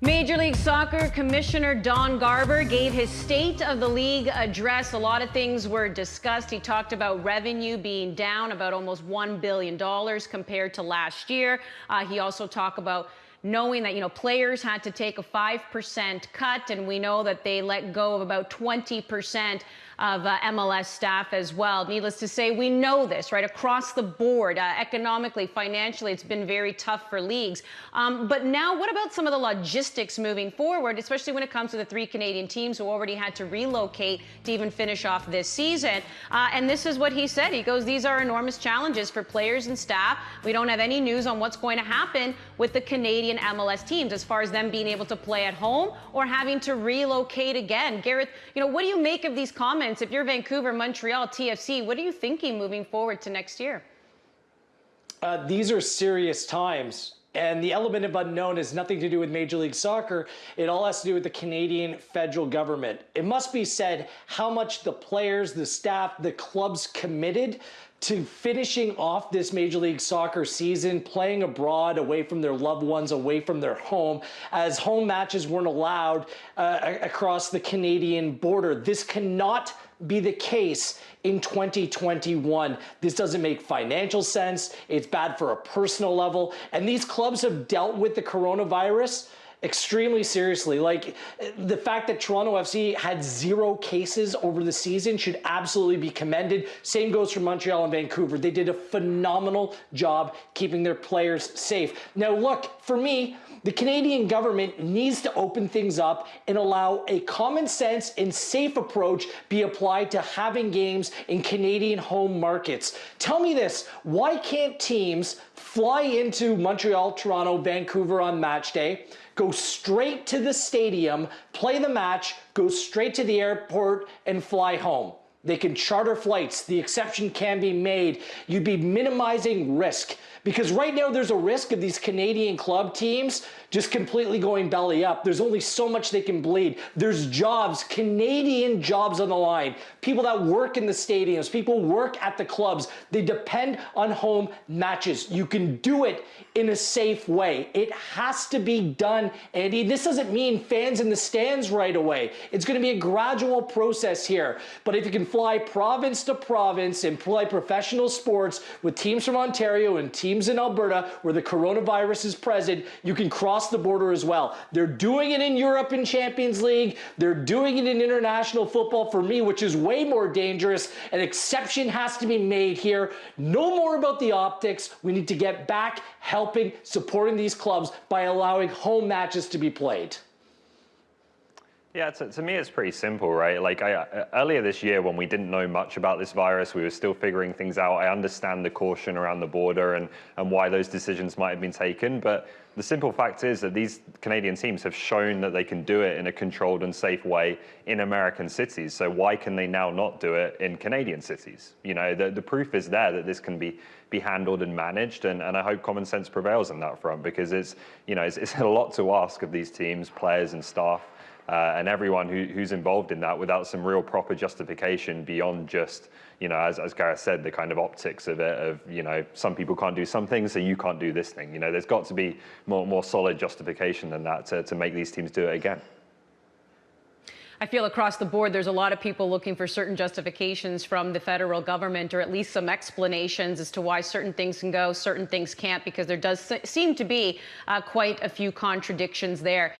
Major League Soccer Commissioner Don Garber gave his State of the League address. A lot of things were discussed. He talked about revenue being down about almost $1 billion compared to last year. He also talked about knowing that, players had to take a 5% cut, and we know that they let go of about 20% of MLS staff as well. Needless to say, we know this, right? Across the board, economically, financially, it's been very tough for leagues. But now, what about some of the logistics moving forward, especially when it comes to the 3 Canadian teams who already had to relocate to even finish off this season? And this is what he said. He goes, these are enormous challenges for players and staff. We don't have any news on what's going to happen with the Canadian MLS teams as far as them being able to play at home or having to relocate again. Gareth, what do you make of these comments? If you're Vancouver, Montreal, TFC, what are you thinking moving forward to next year? These are serious times. And the element of unknown has nothing to do with Major League Soccer. It all has to do with the Canadian federal government. It must be said how much the players, the staff, the clubs committed to finishing off this Major League Soccer season, playing abroad, away from their loved ones, away from their home, as home matches weren't allowed across the Canadian border. This cannot be the case in 2021. This doesn't make financial sense. It's bad for a personal level. And these clubs have dealt with the coronavirus extremely seriously. Like, the fact that Toronto FC had 0 cases over the season should absolutely be commended. Same goes for Montreal and Vancouver. They did a phenomenal job keeping their players safe. Now, look, for me, the Canadian government needs to open things up and allow a common sense and safe approach be applied to having games in Canadian home markets. Tell me this, why can't teams fly into Montreal, Toronto, Vancouver on match day, go straight to the stadium, play the match, go straight to the airport, and fly home? They can charter flights. The exception can be made. You'd be minimizing risk. Because right now there's a risk of these Canadian club teams just completely going belly up. There's only so much they can bleed. There's jobs, Canadian jobs on the line. People that work in the stadiums, people work at the clubs. They depend on home matches. You can do it in a safe way. It has to be done, Andy. This doesn't mean fans in the stands right away. It's going to be a gradual process here. But if you can fly province to province and play professional sports with teams from Ontario and teams in Alberta where the coronavirus is present, you can cross the border as well. They're doing it in Europe in Champions League. They're doing it in international football, for me, which is way more dangerous. An exception has to be made here. No more about the optics. We need to get back helping, supporting these clubs by allowing home matches to be played. Yeah, to me, it's pretty simple, right? Like, earlier this year, when we didn't know much about this virus, we were still figuring things out. I understand the caution around the border and why those decisions might have been taken. But the simple fact is that these Canadian teams have shown that they can do it in a controlled and safe way in American cities. So why can they now not do it in Canadian cities? The proof is there that this can be handled and managed. And I hope common sense prevails on that front, because it's a lot to ask of these teams, players and staff. And everyone who's involved in that without some real proper justification beyond just, as Gareth said, the kind of optics of it, of, some people can't do some things, so you can't do this thing. There's got to be more solid justification than that to make these teams do it again. I feel across the board, there's a lot of people looking for certain justifications from the federal government, or at least some explanations as to why certain things can go, certain things can't, because there does seem to be quite a few contradictions there.